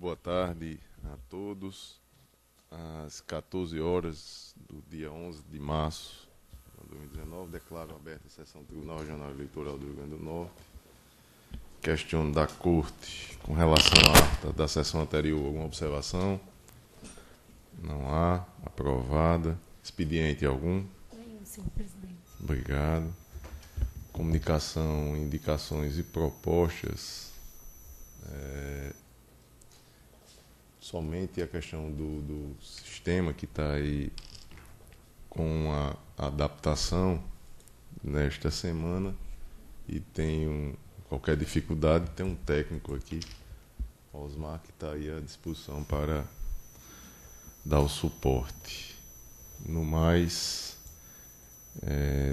boa tarde a todos. Às 14 horas do dia 11 de março de 2019, declaro aberta a sessão do Tribunal Regional Eleitoral do Rio Grande do Norte. Questiono da Corte com relação à ata da sessão anterior. Alguma observação? Não há. Aprovada. Expediente algum? Nenhum, senhor presidente. Obrigado. Comunicação, indicações e propostas. Somente a questão do sistema que está aí com a adaptação nesta semana e tem qualquer dificuldade, tem um técnico aqui, Osmar, que está aí à disposição para dar o suporte. No mais,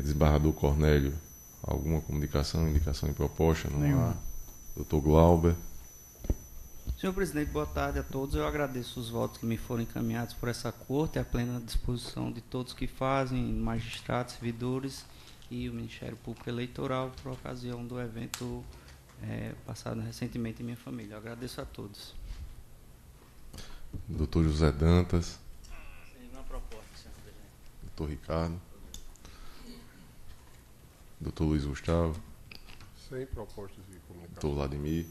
desembargador Cornélio, alguma comunicação, indicação e proposta? Não há. Doutor Glauber. Senhor presidente, boa tarde a todos. Eu agradeço os votos que me foram encaminhados por essa corte, à plena disposição de todos que fazem, magistrados, servidores e o Ministério Público Eleitoral, por ocasião do evento passado recentemente em minha família. Eu agradeço a todos. Doutor José Dantas. Sem nenhuma proposta, senhor presidente. Doutor Ricardo. Doutor Luiz Gustavo. Sem propostas de comunicação. Doutor Vladimir.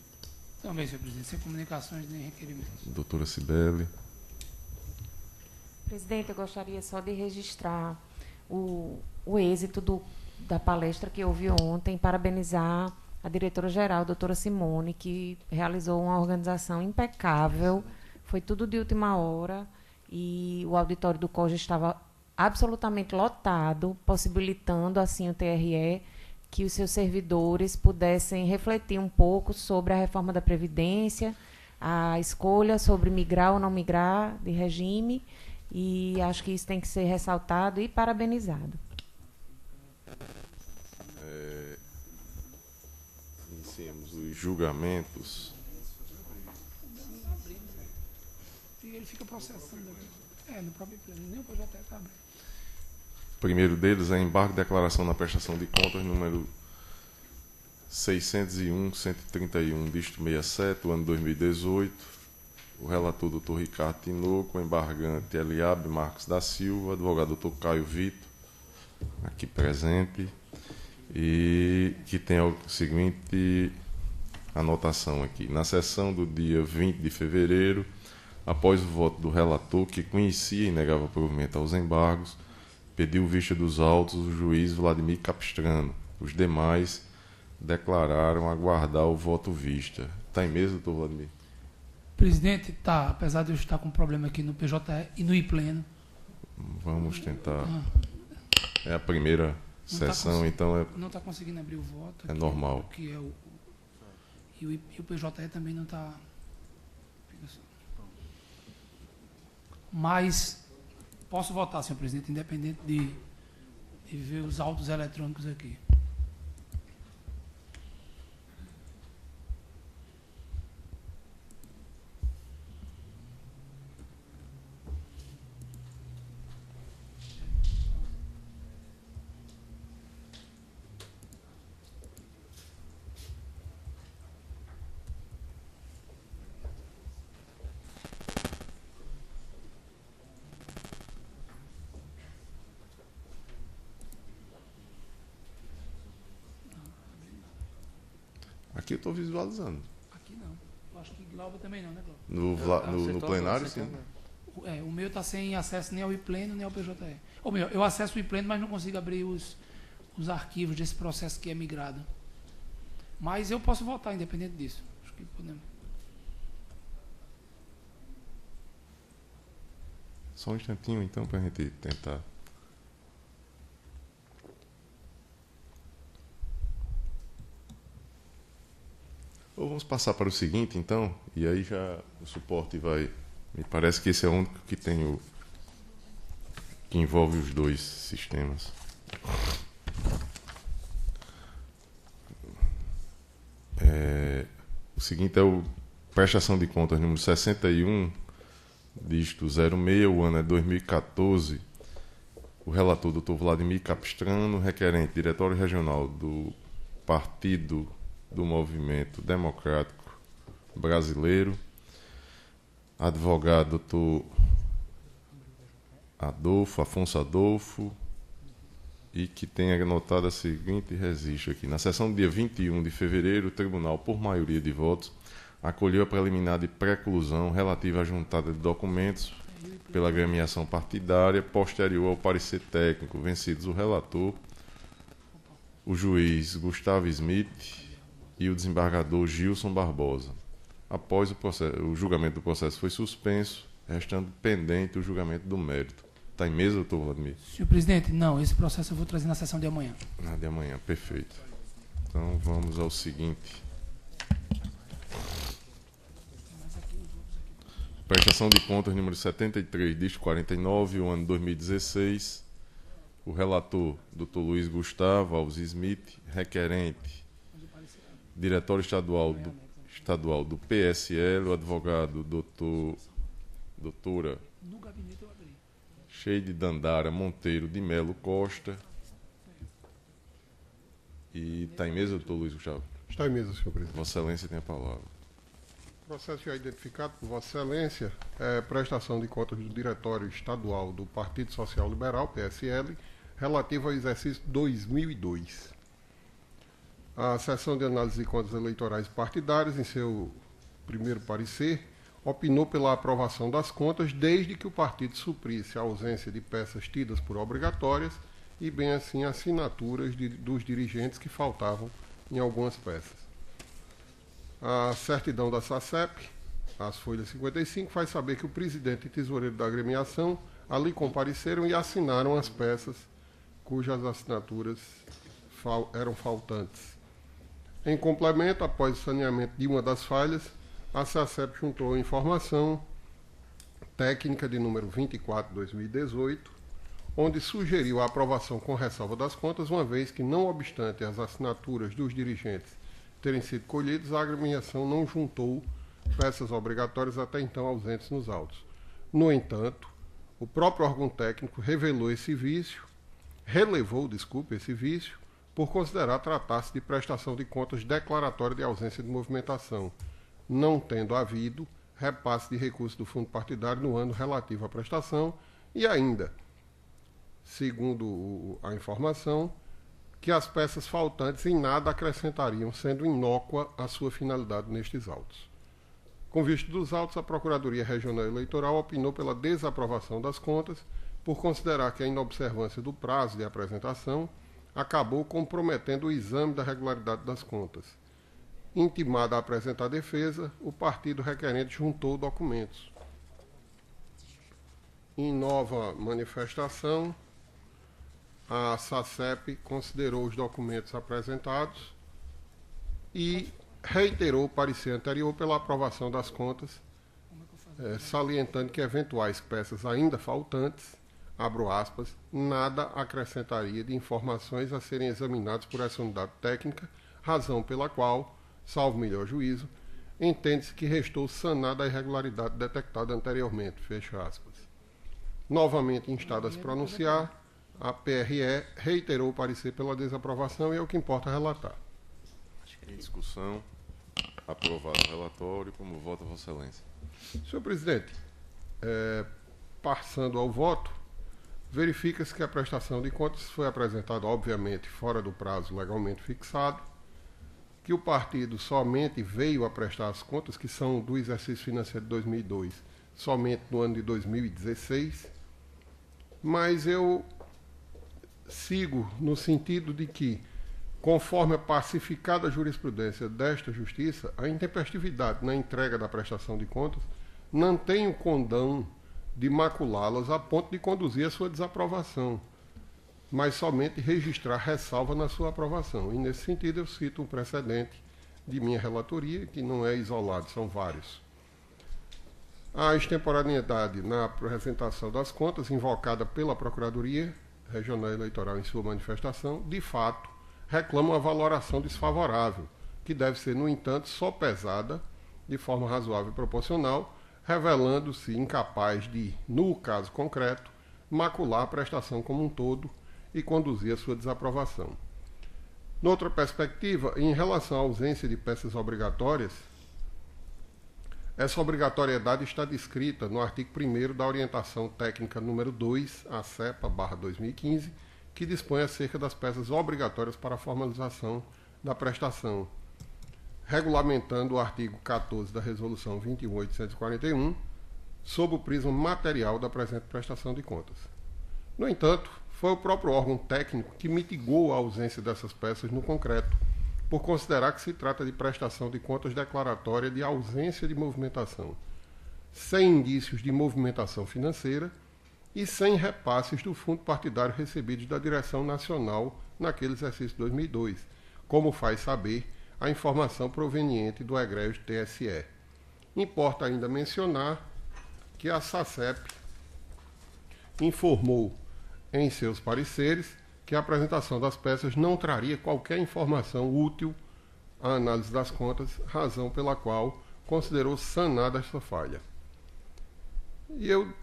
Também, senhor presidente, sem comunicações nem requerimentos. Doutora Cibele. Presidente, eu gostaria só de registrar o êxito da palestra que houve ontem, parabenizar a diretora-geral, a doutora Simone, que realizou uma organização impecável, foi tudo de última hora, e o auditório do COJA estava absolutamente lotado, possibilitando, assim, o TRE, que os seus servidores pudessem refletir um pouco sobre a reforma da Previdência, a escolha sobre migrar ou não migrar de regime, e acho que isso tem que ser ressaltado e parabenizado. Iniciemos os julgamentos. E ele fica processando no próprio plano, nem o projeto está aberto. O primeiro deles é embargo de declaração na prestação de contas, número 601-131, dígito 67, ano 2018. O relator, doutor Ricardo Tinoco, embargante Eliabe Marques da Silva, advogado doutor Caio Vitor, aqui presente, e que tem a seguinte anotação aqui. Na sessão do dia 20 de fevereiro, após o voto do relator, que conhecia e negava provimento aos embargos, pediu vista dos autos o juiz Vladimir Capistrano. Os demais declararam aguardar o voto vista. Está em mesa, doutor Vladimir? Presidente, tá, apesar de eu estar com problema aqui no PJE e no IPleno. Vamos tentar. É a primeira sessão, então não está conseguindo abrir o voto. É normal. E o PJE também não está. Mas posso votar, senhor presidente, independente de ver os autos eletrônicos aqui. Aqui eu estou visualizando. Aqui não. Eu acho que Glauber também não, né, Glauber? No plenário, sim. O meu está sem acesso nem ao IPleno, nem ao PJE. Ou melhor, eu acesso o IPleno, mas não consigo abrir os arquivos desse processo que é migrado. Mas eu posso votar, independente disso. Acho que podemos. Só um instantinho, então, para a gente tentar. Ou vamos passar para o seguinte, então, e aí já o suporte vai... Me parece que esse é o único que tem que envolve os dois sistemas. O seguinte é o prestação de contas número 61, dígito 06, o ano é 2014. O relator, doutor Vladimir Capistrano, requerente, Diretório Regional do Partido do Movimento Democrático Brasileiro, advogado doutor Afonso Adolfo, e que tenha anotado a seguinte registro aqui. Na sessão do dia 21 de fevereiro, o tribunal, por maioria de votos, acolheu a preliminar de preclusão relativa à juntada de documentos pela agremiação partidária posterior ao parecer técnico, vencidos o relator, o juiz Gustavo Smith e o desembargador Gilson Barbosa. Após o julgamento do processo foi suspenso, restando pendente o julgamento do mérito. Está em mesa, doutor Vladimir? Senhor presidente, não, esse processo eu vou trazer na sessão de amanhã. Na de amanhã, perfeito. Então vamos ao seguinte. Prestação de contas número 73, dígito 49, o ano 2016. O relator, Dr. Luiz Gustavo Alves Smith, requerente, diretório estadual do PSL, o advogado doutora Sheide Dandara Monteiro de Melo Costa. E está em mesa, doutor Luiz Gustavo? Está em mesa, senhor presidente. Vossa Excelência tem a palavra. O processo já identificado por Vossa Excelência é prestação de contas do Diretório Estadual do Partido Social Liberal, PSL, relativo ao exercício 2002. A Seção de Análise de Contas Eleitorais Partidárias, em seu primeiro parecer, opinou pela aprovação das contas desde que o partido suprisse a ausência de peças tidas por obrigatórias e, bem assim, assinaturas dos dirigentes que faltavam em algumas peças. A certidão da SACEP, as folhas 55, faz saber que o presidente e tesoureiro da agremiação ali compareceram e assinaram as peças cujas assinaturas eram faltantes. Em complemento, após o saneamento de uma das falhas, a SACEP juntou informação técnica de número 24/2018, onde sugeriu a aprovação com ressalva das contas, uma vez que, não obstante as assinaturas dos dirigentes terem sido colhidas, a agremiação não juntou peças obrigatórias até então ausentes nos autos. No entanto, o próprio órgão técnico relevou esse vício, por considerar tratar-se de prestação de contas declaratória de ausência de movimentação, não tendo havido repasse de recursos do fundo partidário no ano relativo à prestação, e ainda, segundo a informação, que as peças faltantes em nada acrescentariam, sendo inócua a sua finalidade nestes autos. Com vista dos autos, a Procuradoria Regional Eleitoral opinou pela desaprovação das contas, por considerar que a inobservância do prazo de apresentação acabou comprometendo o exame da regularidade das contas. Intimada a apresentar defesa, o partido requerente juntou documentos. Em nova manifestação, a SACEP considerou os documentos apresentados e reiterou o parecer anterior pela aprovação das contas, salientando que eventuais peças ainda faltantes, abro aspas, nada acrescentaria de informações a serem examinadas por essa unidade técnica, razão pela qual, salvo melhor juízo, entende-se que restou sanada a irregularidade detectada anteriormente, fecha aspas. Novamente instada a se pronunciar, a PRE reiterou o parecer pela desaprovação e é o que importa relatar. Em discussão, aprovado o relatório, como vota Vossa Excelência? Senhor presidente, passando ao voto, verifica-se que a prestação de contas foi apresentada, obviamente, fora do prazo legalmente fixado, que o partido somente veio a prestar as contas, que são do exercício financeiro de 2002, somente no ano de 2016, mas eu sigo no sentido de que, conforme a pacificada jurisprudência desta Justiça, a intempestividade na entrega da prestação de contas não tem o condão de maculá-las a ponto de conduzir a sua desaprovação, mas somente registrar ressalva na sua aprovação. E, nesse sentido, eu cito um precedente de minha relatoria, que não é isolado, são vários. A extemporaneidade na apresentação das contas, invocada pela Procuradoria Regional Eleitoral em sua manifestação, de fato, reclama uma valoração desfavorável, que deve ser, no entanto, sopesada de forma razoável e proporcional, revelando-se incapaz de, no caso concreto, macular a prestação como um todo e conduzir a sua desaprovação. Noutra perspectiva, em relação à ausência de peças obrigatórias, Essa obrigatoriedade está descrita no artigo 1º da Orientação Técnica número 2, a CEPA/2015, que dispõe acerca das peças obrigatórias para a formalização da prestação, regulamentando o artigo 14 da Resolução 21.841, sob o prisma material da presente prestação de contas. No entanto, foi o próprio órgão técnico que mitigou a ausência dessas peças no concreto, por considerar que se trata de prestação de contas declaratória de ausência de movimentação, sem indícios de movimentação financeira e sem repasses do fundo partidário recebidos da direção nacional naquele exercício 2002, como faz saber a informação proveniente do egrégio TSE. Importa ainda mencionar que a SACEP informou em seus pareceres que a apresentação das peças não traria qualquer informação útil à análise das contas, razão pela qual considerou sanada esta falha. E eu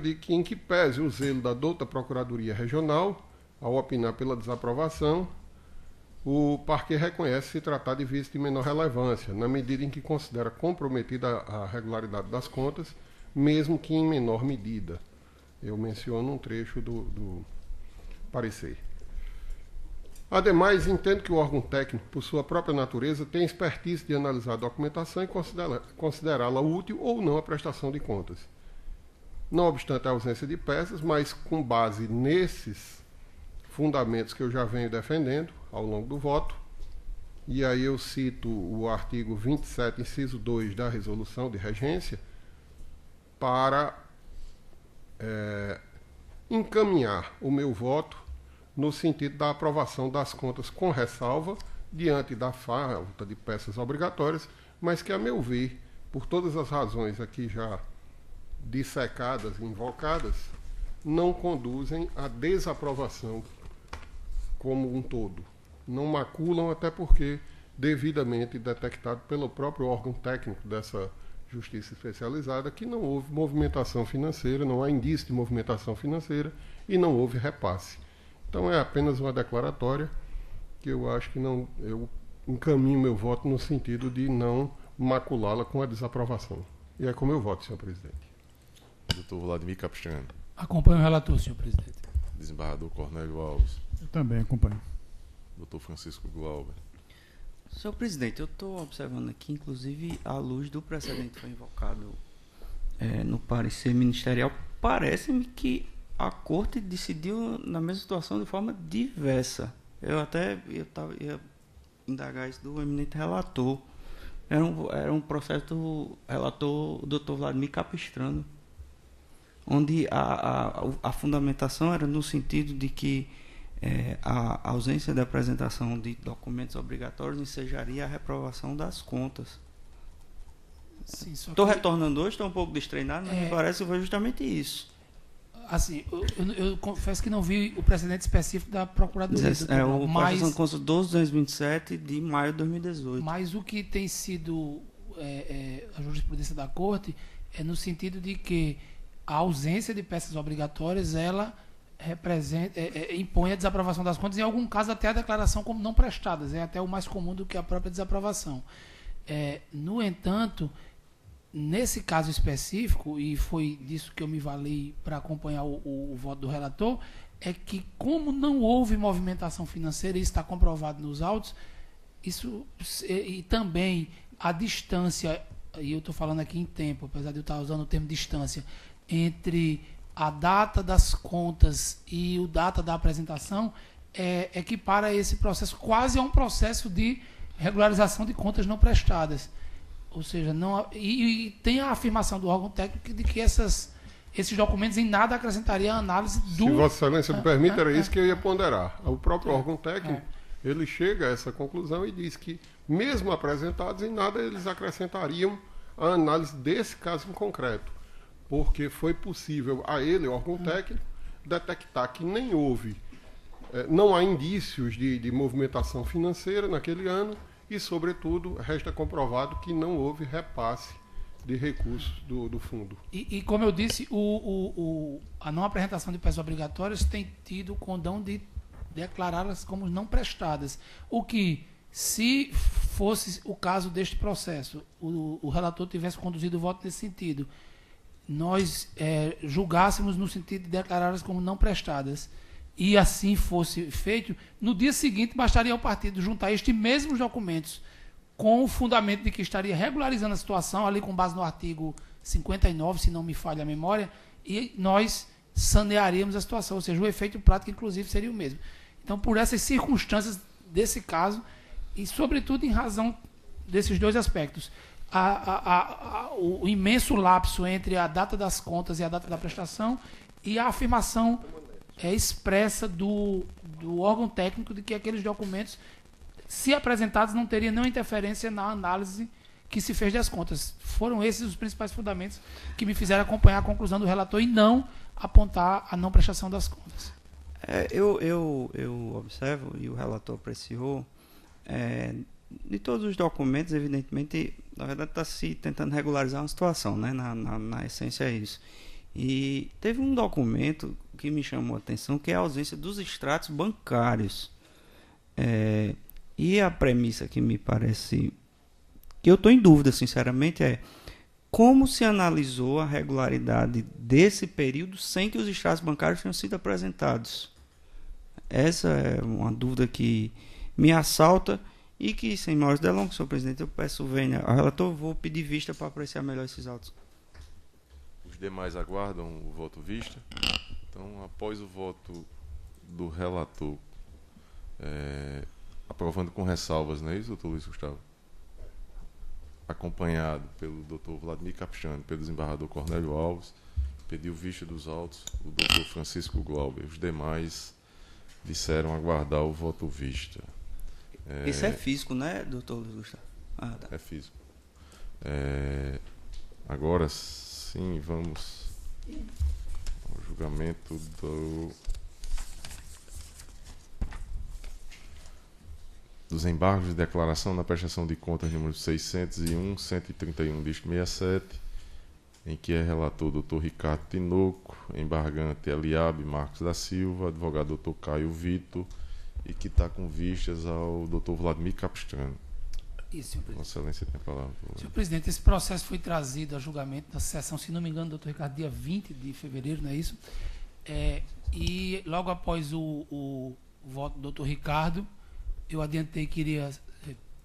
digo que, em que pese o zelo da douta Procuradoria Regional, ao opinar pela desaprovação, o parquet reconhece se tratar de vício de menor relevância, na medida em que considera comprometida a regularidade das contas, mesmo que em menor medida. Eu menciono um trecho do parecer. Ademais, entendo que o órgão técnico, por sua própria natureza, tem expertise de analisar a documentação e considerá-la útil ou não à prestação de contas. Não obstante a ausência de peças, mas com base nesses fundamentos que eu já venho defendendo ao longo do voto, e aí eu cito o artigo 27, inciso 2 da resolução de regência, para encaminhar o meu voto no sentido da aprovação das contas com ressalva, diante da falta de peças obrigatórias, mas que, a meu ver, por todas as razões aqui já dissecadas e invocadas, não conduzem à desaprovação como um todo. Não maculam, até porque devidamente detectado pelo próprio órgão técnico dessa Justiça Especializada que não houve movimentação financeira, não há indício de movimentação financeira e não houve repasse. Então é apenas uma declaratória que eu acho que não, eu encaminho meu voto no sentido de não maculá-la com a desaprovação. E é como eu voto, senhor presidente. Doutor Vladimir Capistrano. Acompanho o relator, senhor presidente. Desembargador Cornélio Alves. Eu também acompanho. Doutor Francisco Glauber. Senhor presidente, eu estou observando aqui, inclusive, à luz do precedente que foi invocado no parecer ministerial, parece-me que a Corte decidiu na mesma situação de forma diversa. Eu ia indagar isso do eminente relator. Era um processo do relator, o doutor Vladimir Capistrano, onde a fundamentação era no sentido de que a ausência da apresentação de documentos obrigatórios ensejaria a reprovação das contas. Estou retornando hoje, estou um pouco destreinado, mas me parece que foi justamente isso. Assim, eu confesso que não vi o precedente específico da Procuradoria. O Processo de Contas 12.227 de maio de 2018. Mas o que tem sido a jurisprudência da Corte é no sentido de que a ausência de peças obrigatórias, ela impõe a desaprovação das contas, em algum caso até a declaração como não prestadas, é até o mais comum do que a própria desaprovação. No entanto, nesse caso específico, e foi disso que eu me valei para acompanhar o voto do relator, é que como não houve movimentação financeira, e isso está comprovado nos autos, e também a distância, e eu estou falando aqui em tempo, apesar de eu estar usando o termo distância, entre a data das contas e o data da apresentação, equipara esse processo quase a um processo de regularização de contas não prestadas. Ou seja, e tem a afirmação do órgão técnico de que esses documentos em nada acrescentariam a análise do... Se Vossa Excelência me permite, era isso que eu ia ponderar. O próprio órgão técnico, ele chega a essa conclusão e diz que, mesmo apresentados, em nada eles acrescentariam a análise desse caso em concreto. Porque foi possível a ele, o órgão técnico, detectar que nem houve, não há indícios de movimentação financeira naquele ano e, sobretudo, resta comprovado que não houve repasse de recursos do fundo. E como eu disse, a não apresentação de peças obrigatórias tem tido o condão de declará-las como não prestadas. O que, se fosse o caso deste processo, o relator tivesse conduzido o voto nesse sentido, nós julgássemos no sentido de declará-las como não prestadas, e assim fosse feito, no dia seguinte bastaria ao partido juntar estes mesmos documentos com o fundamento de que estaria regularizando a situação, ali com base no artigo 59, se não me falha a memória, e nós sanearíamos a situação, ou seja, o efeito prático, inclusive, seria o mesmo. Então, por essas circunstâncias desse caso, e sobretudo em razão desses dois aspectos, o imenso lapso entre a data das contas e a data da prestação e a afirmação expressa do órgão técnico de que aqueles documentos, se apresentados, não teriam nenhuma interferência na análise que se fez das contas. Foram esses os principais fundamentos que me fizeram acompanhar a conclusão do relator e não apontar a não prestação das contas. Eu observo, e o relator apreciou, de todos os documentos, evidentemente, na verdade está se tentando regularizar uma situação, né? Na essência é isso. E teve um documento que me chamou a atenção, que é a ausência dos extratos bancários. E a premissa que me parece, que eu estou em dúvida, sinceramente, é como se analisou a regularidade desse período sem que os extratos bancários tenham sido apresentados. Essa é uma dúvida que me assalta e que, sem maiores delongas, senhor presidente, eu peço venha ao relator, vou pedir vista para apreciar melhor esses autos. Os demais aguardam o voto vista. Então, após o voto do relator, aprovando com ressalvas, não é isso, doutor Luiz Gustavo? Acompanhado pelo doutor Vladimir Capistrano, pelo desembargador Cornélio Alves, pediu vista dos autos o doutor Francisco Glauber. Os demais disseram aguardar o voto vista. Esse é físico, né, doutor Luiz Gustavo? Tá. É físico. Agora sim, vamos ao julgamento dos embargos de declaração na prestação de contas número 601, 131, dígito 67, em que é relator o Dr. Ricardo Tinoco, embargante Eliabe Marcos da Silva, advogado Dr. Caio Vitor, e que está com vistas ao Dr. Vladimir Capistrano. Isso, senhor presidente. Vossa Excelência tem a palavra. Senhor presidente, esse processo foi trazido a julgamento na sessão, se não me engano, doutor Ricardo, dia 20 de fevereiro, não é isso? E logo após o voto do doutor Ricardo, eu adiantei que iria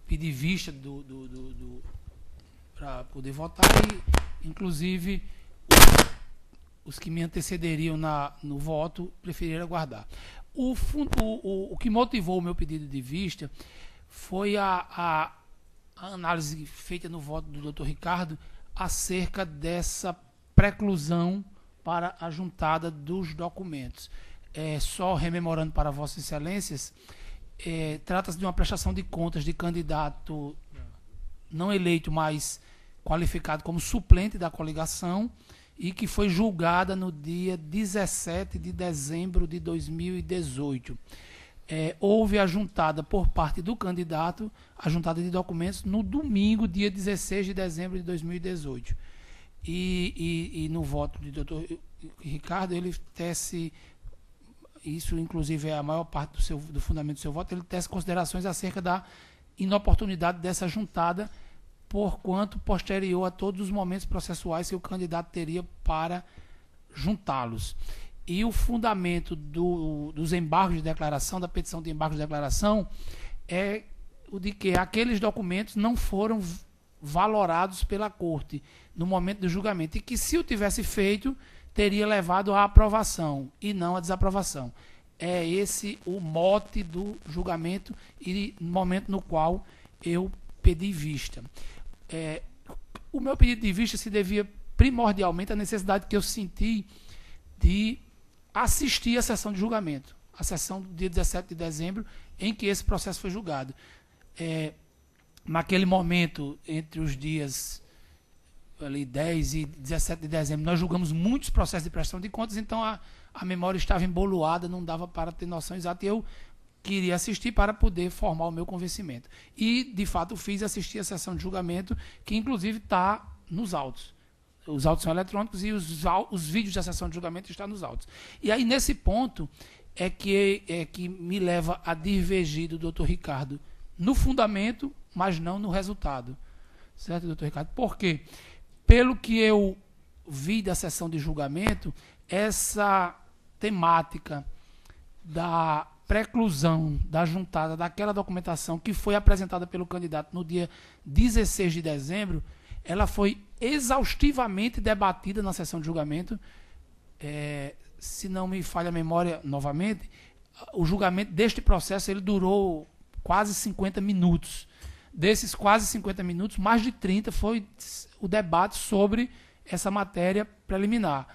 pedir vista para poder votar e, inclusive, os que me antecederiam no voto preferiram aguardar. O que motivou o meu pedido de vista foi a análise feita no voto do Dr. Ricardo acerca dessa preclusão para a juntada dos documentos. Só rememorando para Vossas Excelências, trata-se de uma prestação de contas de candidato não eleito, mas qualificado como suplente da coligação, e que foi julgada no dia 17 de dezembro de 2018. Houve a juntada por parte do candidato, a juntada de documentos, no domingo, dia 16 de dezembro de 2018. E no voto do doutor Ricardo, ele tece, isso inclusive é a maior parte do fundamento do seu voto, ele tece considerações acerca da inoportunidade dessa juntada, porquanto posterior a todos os momentos processuais que o candidato teria para juntá-los. E o fundamento dos embargos de declaração, da petição de embargos de declaração, é o de que aqueles documentos não foram valorados pela Corte no momento do julgamento, e que, se o tivesse feito, teria levado à aprovação e não à desaprovação. É esse o mote do julgamento e no momento no qual eu pedi vista. O meu pedido de vista se devia primordialmente à necessidade que eu senti de assistir à sessão de julgamento, a sessão do dia 17 de dezembro, em que esse processo foi julgado. Naquele momento, entre os dias ali 10 e 17 de dezembro, nós julgamos muitos processos de prestação de contas, então a memória estava emboloada, não dava para ter noção exata, e eu queria assistir para poder formar o meu convencimento. E, de fato, assistir a sessão de julgamento, que inclusive está nos autos. Os autos são eletrônicos e os vídeos da sessão de julgamento estão nos autos. E aí, nesse ponto, que me leva a divergir do doutor Ricardo no fundamento, mas não no resultado. Certo, doutor Ricardo? Por quê? Pelo que eu vi da sessão de julgamento, essa temática da preclusão da juntada daquela documentação que foi apresentada pelo candidato no dia 16 de dezembro, ela foi exaustivamente debatida na sessão de julgamento. Se não me falha a memória novamente, o julgamento deste processo ele durou quase 50 minutos. Desses quase 50 minutos, mais de 30 foi o debate sobre essa matéria preliminar.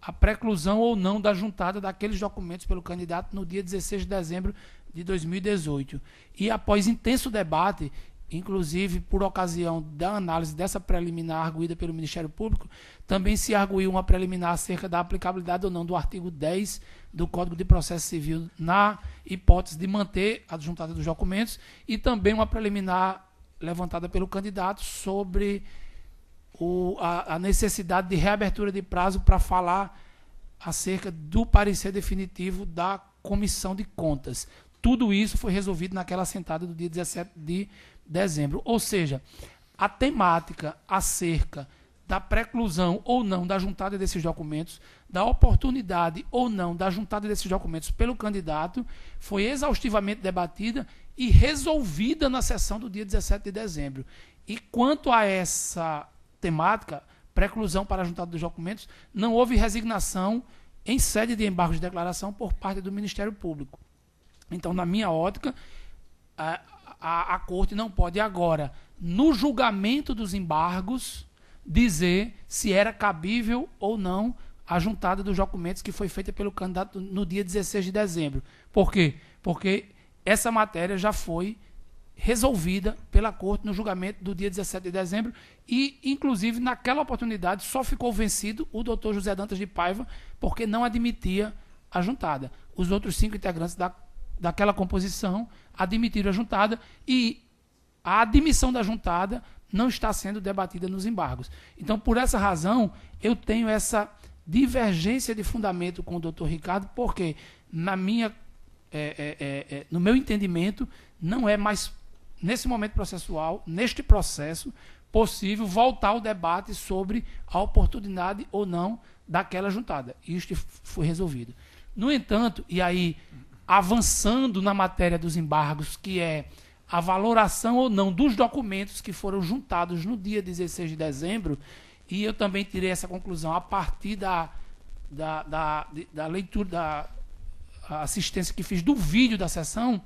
A preclusão ou não da juntada daqueles documentos pelo candidato no dia 16 de dezembro de 2018. E após intenso debate, inclusive por ocasião da análise dessa preliminar arguída pelo Ministério Público, também se arguiu uma preliminar acerca da aplicabilidade ou não do artigo 10 do Código de Processo Civil na hipótese de manter a juntada dos documentos, e também uma preliminar levantada pelo candidato sobre a necessidade de reabertura de prazo para falar acerca do parecer definitivo da Comissão de Contas. Tudo isso foi resolvido naquela sentada do dia 17 de dezembro. Ou seja, a temática acerca da preclusão ou não da juntada desses documentos, da oportunidade ou não da juntada desses documentos pelo candidato, foi exaustivamente debatida e resolvida na sessão do dia 17 de dezembro. E quanto a essa temática, preclusão para a juntada dos documentos, não houve resignação em sede de embargo de declaração por parte do Ministério Público. Então, na minha ótica, a Corte não pode agora, no julgamento dos embargos, dizer se era cabível ou não a juntada dos documentos que foi feita pelo candidato no dia 16 de dezembro. Por quê? Porque essa matéria já foi resolvida pela Corte no julgamento do dia 17 de dezembro e, inclusive, naquela oportunidade só ficou vencido o doutor José Dantas de Paiva porque não admitia a juntada. Os outros 5 integrantes daquela composição admitiram a juntada e a admissão da juntada não está sendo debatida nos embargos. Então, por essa razão, eu tenho essa divergência de fundamento com o doutor Ricardo, porque no meu entendimento, não é mais, nesse momento processual, neste processo, possível voltar ao debate sobre a oportunidade ou não daquela juntada. Isto foi resolvido. No entanto, e aí, avançando na matéria dos embargos, que é a valoração ou não dos documentos que foram juntados no dia 16 de dezembro, e eu também tirei essa conclusão a partir da leitura, da assistência que fiz do vídeo da sessão.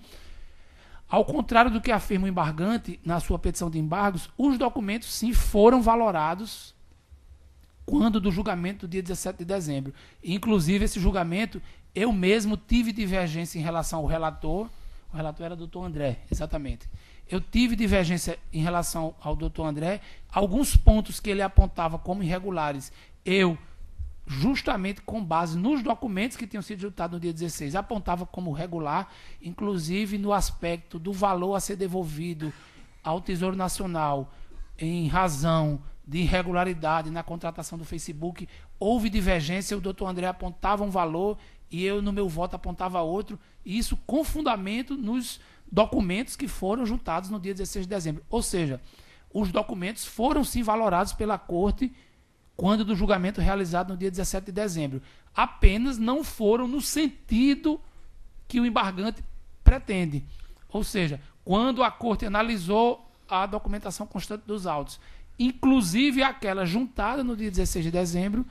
Ao contrário do que afirma o embargante na sua petição de embargos, os documentos sim foram valorados quando do julgamento do dia 17 de dezembro. Inclusive, esse julgamento, eu mesmo tive divergência em relação ao relator. O relator era o doutor André, exatamente. Eu tive divergência em relação ao doutor André. Alguns pontos que ele apontava como irregulares, eu, justamente com base nos documentos que tinham sido juntados no dia 16, apontava como regular, inclusive no aspecto do valor a ser devolvido ao Tesouro Nacional em razão de irregularidade na contratação do Facebook. Houve divergência, o doutor André apontava um valor e eu, no meu voto, apontava outro, e isso com fundamento nos documentos que foram juntados no dia 16 de dezembro. Ou seja, os documentos foram sim valorados pela Corte quando do julgamento realizado no dia 17 de dezembro. Apenas não foram no sentido que o embargante pretende. Ou seja, quando a Corte analisou a documentação constante dos autos, inclusive aquela juntada no dia 16 de dezembro,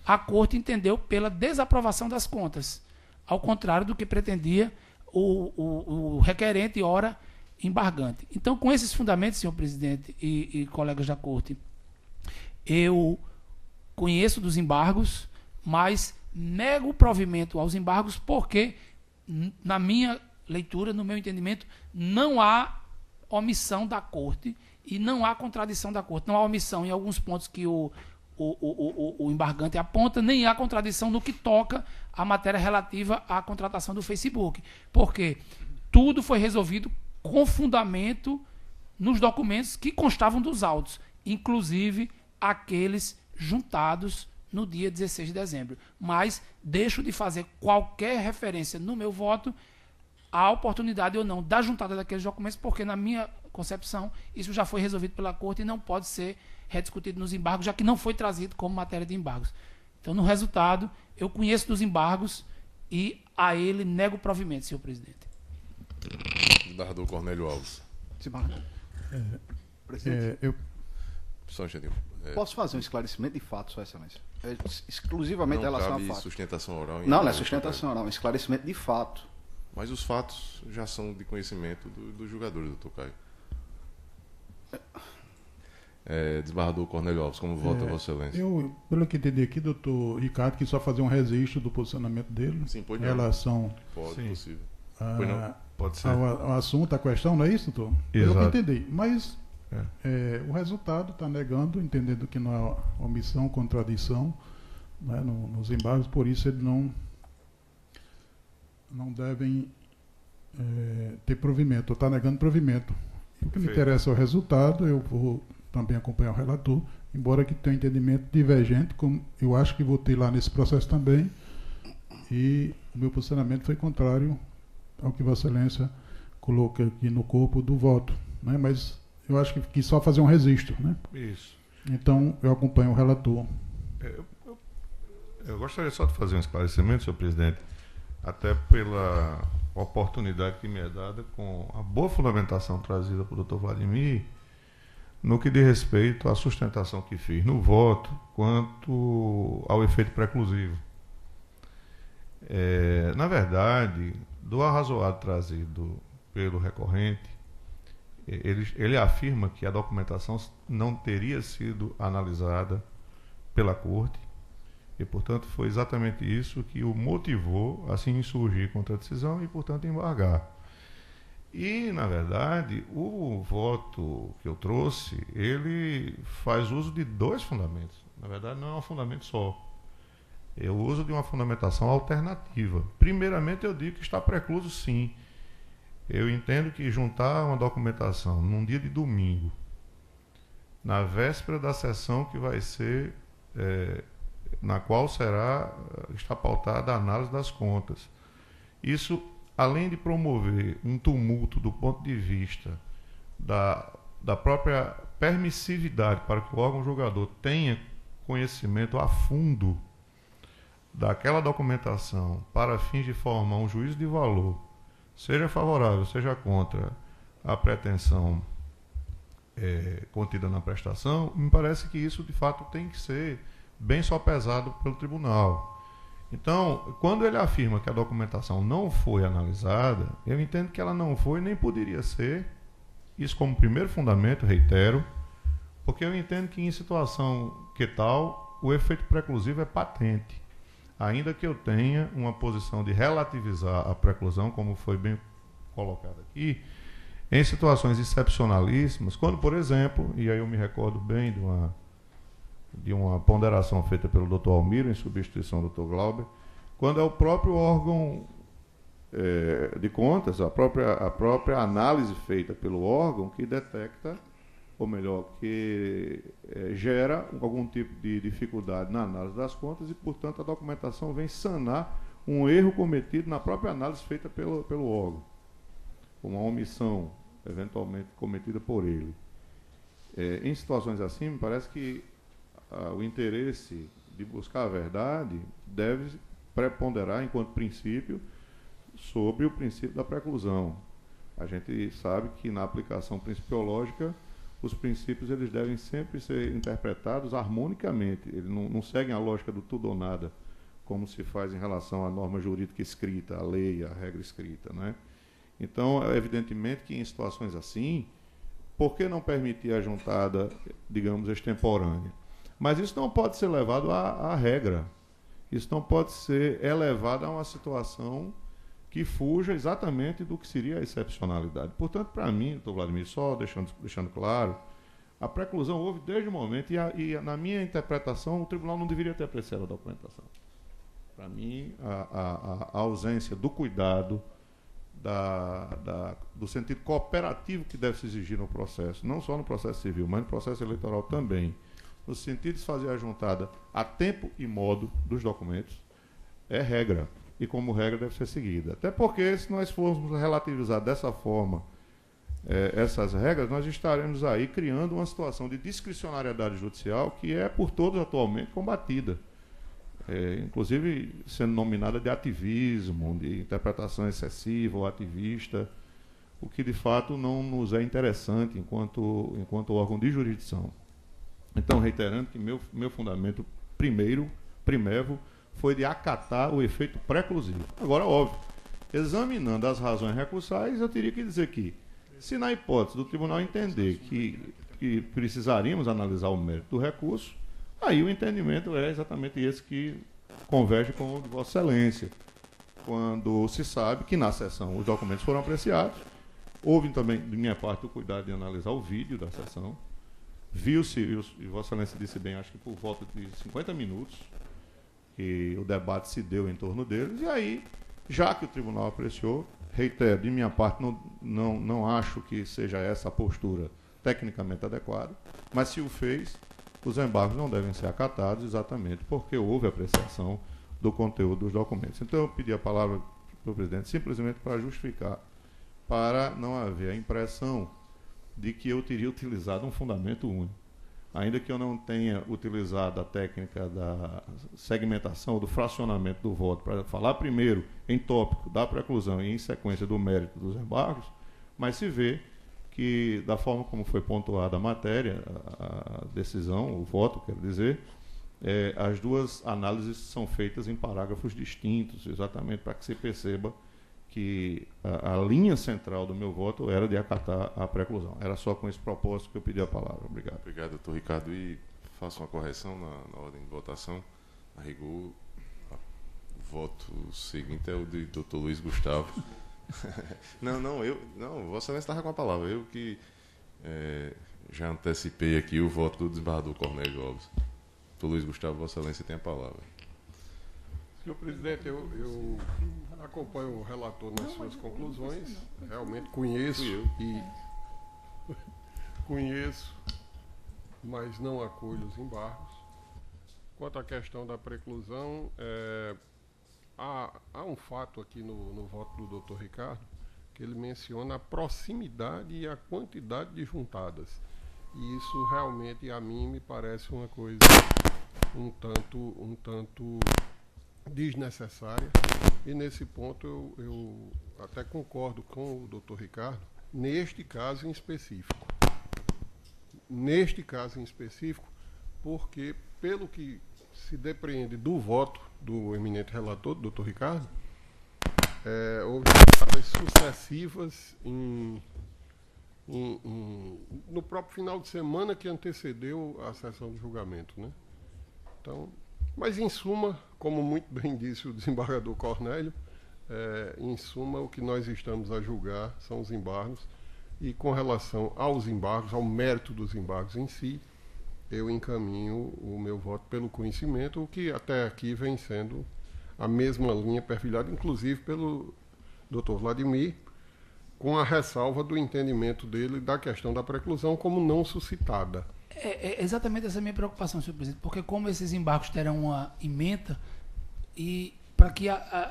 a Corte entendeu pela desaprovação das contas, ao contrário do que pretendia o requerente, ora embargante. Então, com esses fundamentos, senhor presidente e colegas da Corte, eu conheço dos embargos, mas nego o provimento aos embargos porque, na minha leitura, no meu entendimento, não há omissão da Corte e não há contradição da Corte. Não há omissão em alguns pontos que o embargante aponta, nem há contradição no que toca a matéria relativa à contratação do Facebook. Porque tudo foi resolvido com fundamento nos documentos que constavam dos autos, inclusive aqueles juntados no dia 16 de dezembro. Mas deixo de fazer qualquer referência no meu voto à oportunidade ou não da juntada daqueles documentos, porque, na minha concepção, isso já foi resolvido pela Corte e não pode ser rediscutido nos embargos, já que não foi trazido como matéria de embargos. Então, no resultado, eu conheço dos embargos e a ele nego o provimento, senhor presidente. Desembargador Cornélio Alves. Eu Só um instantinho. posso fazer um esclarecimento de fato, Sua Excelência? Exclusivamente em Não relação a cabe fato. sustentação oral. em Não, não é embargo, sustentação, não. É um esclarecimento de fato. Mas os fatos já são de conhecimento dos julgadores, doutor Caio. Desembargador Cornélio Alves, como vota Vossa Excelência? Eu, pelo que entendi aqui, doutor Ricardo, quis só fazer um registro do posicionamento dele Sim, pode em não. relação Pode, Sim. possível. Pois não? Pode ser. ao assunto, à questão, não é isso, doutor? Exato. Eu que entendi. Mas o resultado está negando, entendendo que não é omissão, contradição, né, nos embargos, por isso eles não devem ter provimento, está negando provimento. E o que me Perfeito. interessa é o resultado, eu vou também acompanhar o relator, embora que tenha um entendimento divergente, como eu acho que votei lá nesse processo também, e o meu posicionamento foi contrário ao que Vossa Excelência coloca aqui no corpo do voto, né? Mas eu acho que quis só fazer um registro, né? Isso. Então eu acompanho o relator. Eu gostaria só de fazer um esclarecimento, senhor presidente, até pela oportunidade que me é dada com a boa fundamentação trazida pelo doutor Vladimir, no que diz respeito à sustentação que fiz no voto quanto ao efeito preclusivo. Na verdade, do arrazoado trazido pelo recorrente, ele afirma que a documentação não teria sido analisada pela Corte e, portanto, foi exatamente isso que o motivou a se insurgir contra a decisão e, portanto, embargar. E, na verdade, o voto que eu trouxe, ele faz uso de dois fundamentos. Na verdade, não é um fundamento só. Eu uso de uma fundamentação alternativa. Primeiramente, eu digo que está precluso, sim. Eu entendo que juntar uma documentação num dia de domingo, na véspera da sessão que vai ser, na qual está pautada a análise das contas, isso, além de promover um tumulto do ponto de vista da própria permissividade para que o órgão julgador tenha conhecimento a fundo daquela documentação para fins de formar um juízo de valor, seja favorável, seja contra a pretensão contida na prestação, me parece que isso de fato tem que ser bem sopesado pelo tribunal. Então, quando ele afirma que a documentação não foi analisada, eu entendo que ela não foi nem poderia ser, isso como primeiro fundamento, reitero, porque eu entendo que em situação que tal, o efeito preclusivo é patente. Ainda que eu tenha uma posição de relativizar a preclusão, como foi bem colocado aqui, em situações excepcionalíssimas, quando, por exemplo, e aí eu me recordo bem de uma ponderação feita pelo Dr. Almiro, em substituição do Dr. Glauber, quando é o próprio órgão de contas, a própria análise feita pelo órgão que detecta, ou melhor, que gera algum tipo de dificuldade na análise das contas e, portanto, a documentação vem sanar um erro cometido na própria análise feita pelo órgão, uma omissão eventualmente cometida por ele. Em situações assim, me parece que o interesse de buscar a verdade deve preponderar enquanto princípio sobre o princípio da preclusão. A gente sabe que na aplicação principiológica os princípios eles devem sempre ser interpretados harmonicamente. Eles não seguem a lógica do tudo ou nada, como se faz em relação à norma jurídica escrita, à lei, à regra escrita, né? Então, evidentemente que em situações assim, por que não permitir a juntada, digamos, extemporânea? Mas isso não pode ser levado à regra. Isso não pode ser elevado a uma situação que fuja exatamente do que seria a excepcionalidade. Portanto, para mim, doutor Vladimir, só deixando claro, a preclusão houve desde o momento e na minha interpretação, o tribunal não deveria ter apreciado a documentação. Para mim, a ausência do cuidado, do sentido cooperativo que deve se exigir no processo, não só no processo civil, mas no processo eleitoral também, no sentido de fazer a juntada a tempo e modo dos documentos, é regra. E como regra deve ser seguida. Até porque, se nós formos relativizar dessa forma essas regras, nós estaremos aí criando uma situação de discricionariedade judicial que é por todos atualmente combatida. Inclusive sendo nominada de ativismo, de interpretação excessiva ou ativista, o que de fato não nos é interessante enquanto órgão de jurisdição. Então, reiterando que meu fundamento primevo, foi de acatar o efeito preclusivo. Agora, óbvio, examinando as razões recursais, eu teria que dizer que, se na hipótese do tribunal entender que precisaríamos analisar o mérito do recurso, aí o entendimento é exatamente esse que converge com o de Vossa Excelência. Quando se sabe que na sessão os documentos foram apreciados, houve também, de minha parte, o cuidado de analisar o vídeo da sessão, viu-se, e Vossa Excelência disse bem, acho que por volta de 50 minutos, que o debate se deu em torno deles, e aí, já que o tribunal apreciou, reitero, de minha parte, não acho que seja essa a postura tecnicamente adequada, mas se o fez, os embargos não devem ser acatados exatamente porque houve apreciação do conteúdo dos documentos. Então, eu pedi a palavra para o presidente simplesmente para justificar, para não haver a impressão de que eu teria utilizado um fundamento único. Ainda que eu não tenha utilizado a técnica da segmentação, do fracionamento do voto, para falar primeiro em tópico da preclusão e em sequência do mérito dos embargos, mas se vê que, da forma como foi pontuada a matéria, a decisão, o voto, quero dizer, as duas análises são feitas em parágrafos distintos, exatamente para que se perceba que a linha central do meu voto era de acatar a preclusão. Era só com esse propósito que eu pedi a palavra. Obrigado. Obrigado, doutor Ricardo. E faço uma correção na ordem de votação. A rigor, o voto seguinte é o de doutor Luiz Gustavo. Não, Vossa Excelência estava com a palavra. Eu que já antecipei aqui o voto do desembargador Cornélio Alves. Doutor Luiz Gustavo, Vossa Excelência tem a palavra. Senhor presidente, eu acompanho o relator nas suas conclusões. Realmente conheço, mas não acolho os embargos. Quanto à questão da preclusão, há um fato aqui no voto do doutor Ricardo, que ele menciona a proximidade e a quantidade de juntadas. E isso realmente a mim me parece uma coisa um tanto desnecessária, e nesse ponto eu até concordo com o doutor Ricardo, neste caso em específico, porque pelo que se depreende do voto do eminente relator, do doutor Ricardo, houve juntadas sucessivas no próprio final de semana que antecedeu a sessão de julgamento, né? Então, mas, em suma, como muito bem disse o desembargador Cornélio, em suma, o que nós estamos a julgar são os embargos, e com relação aos embargos, ao mérito dos embargos em si, eu encaminho o meu voto pelo conhecimento, o que até aqui vem sendo a mesma linha perfilhada, inclusive pelo Dr. Vladimir, com a ressalva do entendimento dele da questão da preclusão como não suscitada. É exatamente essa minha preocupação, senhor presidente, porque como esses embargos terão uma ementa, e para que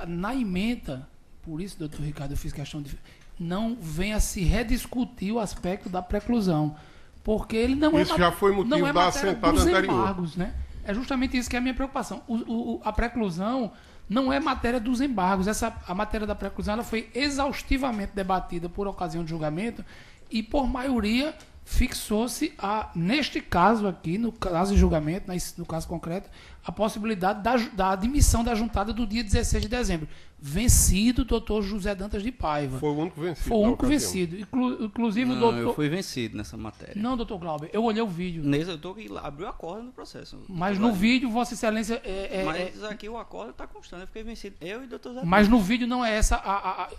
na ementa, por isso, doutor Ricardo, eu fiz questão de não venha se rediscutir o aspecto da preclusão, porque ele não isso já foi motivo da assentada dos anterior. Embargos, né? É justamente isso que é a minha preocupação. A preclusão não é matéria dos embargos. A matéria da preclusão ela foi exaustivamente debatida por ocasião de julgamento e, por maioria, fixou-se, neste caso aqui, no caso de julgamento, no caso concreto, a possibilidade da admissão da juntada do dia 16 de dezembro. Vencido o doutor José Dantas de Paiva. Foi o único vencido. Foi o único vencido. Inclusive, o doutor... eu fui vencido nessa matéria. Não, doutor Glauber, eu olhei o vídeo. Nesse, eu tô que abriu a corda no processo. Mas no vídeo, Vossa Excelência... Mas aqui o acordo está constando. Eu fiquei vencido. Eu e o doutor Zé. Mas no vídeo não é essa...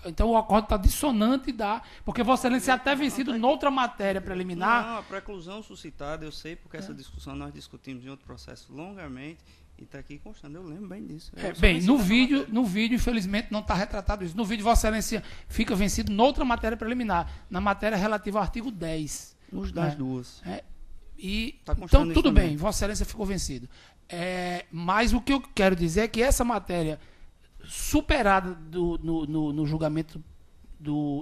Então o acordo está dissonante porque Vossa Excelência é até vencido noutra matéria preliminar. Não, a preclusão suscitada, eu sei, porque essa discussão nós discutimos em outro processo longamente. E está aqui constando, eu lembro bem disso. Bem, no vídeo, infelizmente, não está retratado isso. No vídeo, Vossa Excelência fica vencido noutra matéria preliminar, na matéria relativa ao artigo 10. Nos das duas. Então, tudo bem, Vossa Excelência ficou vencido. Mas o que eu quero dizer é que essa matéria, superada no julgamento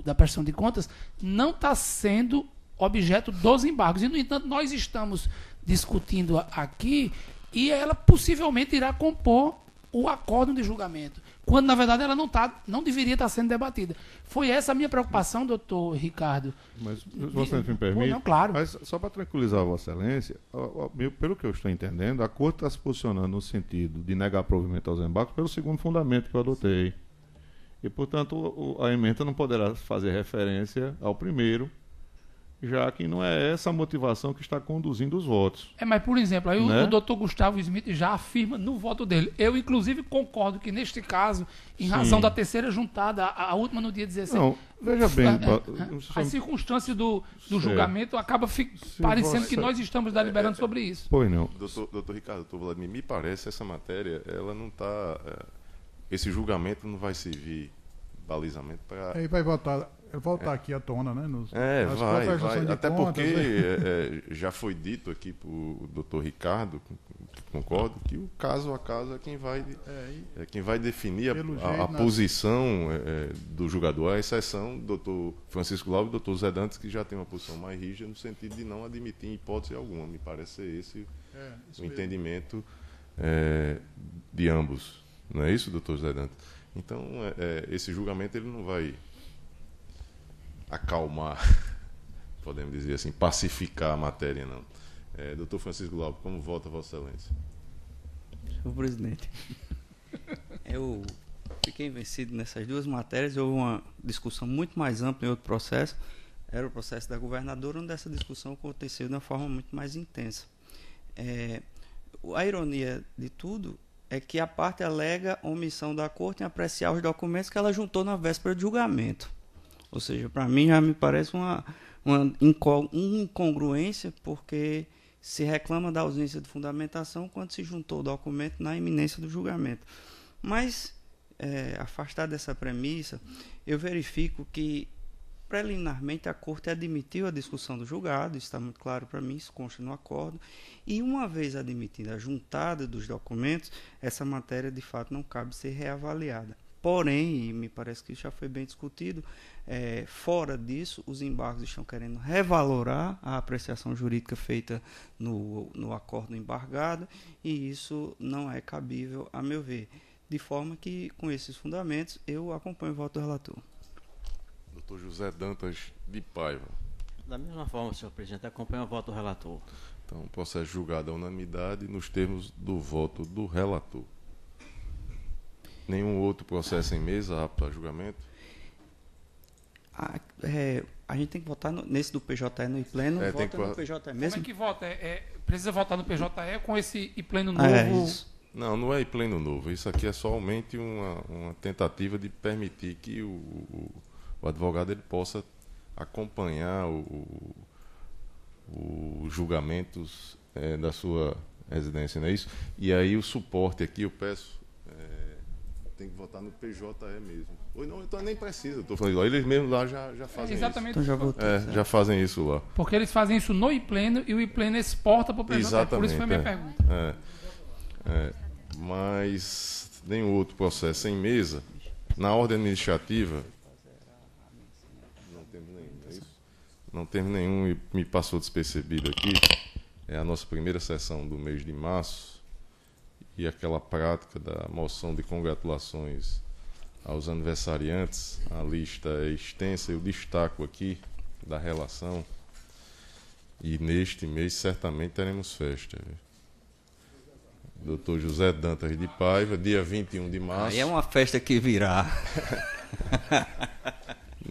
da prestação de contas não está sendo objeto dos embargos. E, no entanto, nós estamos discutindo aqui e ela possivelmente irá compor o acórdão de julgamento, quando, na verdade, ela não deveria estar sendo debatida. Foi essa a minha preocupação, doutor Ricardo. Mas, se você me permite, não, claro. mas só para tranquilizar a Vossa Excelência, pelo que eu estou entendendo, a Corte está se posicionando no sentido de negar provimento aos embargos pelo segundo fundamento que eu adotei. E, portanto, a emenda não poderá fazer referência ao primeiro, já que não é essa a motivação que está conduzindo os votos. Mas, por exemplo, aí Né? o doutor Gustavo Smith já afirma no voto dele. Eu, inclusive, concordo que, neste caso, em razão da terceira juntada, a última no dia 16... Não, veja bem... a circunstância do julgamento acaba parecendo que nós estamos deliberando sobre isso. Pois não. Doutor Ricardo, doutor Vladimir, me parece essa matéria, ela não está... esse julgamento não vai servir balizamento para... Aí vai voltar aqui à tona, né? Vai. Até contas, porque né? já foi dito aqui para o doutor Ricardo, concordo, que o caso a caso é quem vai definir a posição do julgador, à exceção do doutor Francisco Glauber e do doutor Zé Dantas, que já tem uma posição mais rígida no sentido de não admitir hipótese alguma. Me parece ser esse o entendimento de ambos. Não é isso, doutor Zé Dantas? Então, esse julgamento ele não vai acalmar, podemos dizer assim, pacificar a matéria, não. Doutor Francisco Glauber, como vota Vossa Excelência? Senhor presidente, eu fiquei vencido nessas duas matérias. Houve uma discussão muito mais ampla em outro processo, era o processo da governadora, onde essa discussão aconteceu de uma forma muito mais intensa. A ironia de tudo é que a parte alega omissão da Corte em apreciar os documentos que ela juntou na véspera de julgamento. Ou seja, para mim já me parece uma incongruência, porque se reclama da ausência de fundamentação quando se juntou o documento na iminência do julgamento. Mas, afastado dessa premissa, eu verifico que, preliminarmente, a Corte admitiu a discussão do julgado, isso está muito claro para mim, isso consta no acordo, e uma vez admitida a juntada dos documentos, essa matéria, de fato, não cabe ser reavaliada. Porém, e me parece que isso já foi bem discutido, fora disso, os embargos estão querendo revalorar a apreciação jurídica feita no acordo embargado, e isso não é cabível, a meu ver. De forma que, com esses fundamentos, eu acompanho o voto do relator. Doutor José Dantas de Paiva. Da mesma forma, senhor presidente, acompanho o voto do relator. Então, o processo julgado à unanimidade nos termos do voto do relator. Nenhum outro processo em mesa apto a julgamento? A gente tem que votar nesse do PJE no pleno, vota no PJE mesmo. Como é que vota? Precisa votar no PJE com esse pleno novo? Isso. Não é pleno novo. Isso aqui é somente uma tentativa de permitir que o advogado ele possa acompanhar os julgamentos da sua residência, não é isso? E aí o suporte aqui, eu peço, tem que votar no PJE mesmo. Ou não, então nem precisa, estou falando, eles mesmos lá já fazem exatamente isso. Então Já fazem isso lá. Porque eles fazem isso no IPleno e o IPleno exporta para o PJE. Exatamente, por isso foi a minha pergunta. Mas nenhum outro processo em mesa, na ordem administrativa, não temos nenhum, não é isso? Não temos nenhum e me passou despercebido aqui. É a nossa primeira sessão do mês de março e aquela prática da moção de congratulações aos aniversariantes. A lista é extensa, eu destaco aqui da relação. E neste mês certamente teremos festa. Dr. José Dantas de Paiva, dia 21 de março. Aí é uma festa que virá.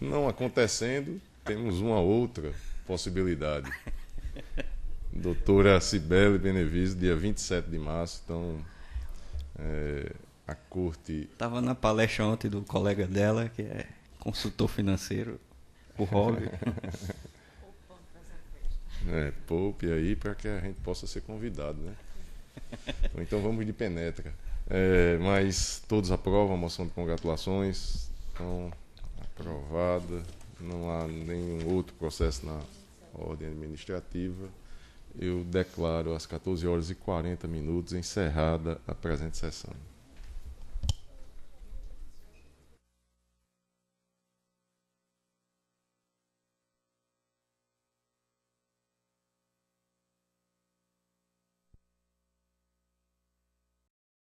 Não acontecendo, temos uma outra possibilidade. Doutora Cibele Benevides, dia 27 de março. Então, a Corte... Estava na palestra ontem do colega dela, que é consultor financeiro, o Rob. Poupe aí para que a gente possa ser convidado, né? Então vamos de penetra. Mas todos aprovam a moção de congratulações. Então, aprovada. Não há nenhum outro processo na ordem administrativa. Eu declaro às 14h40 encerrada a presente sessão.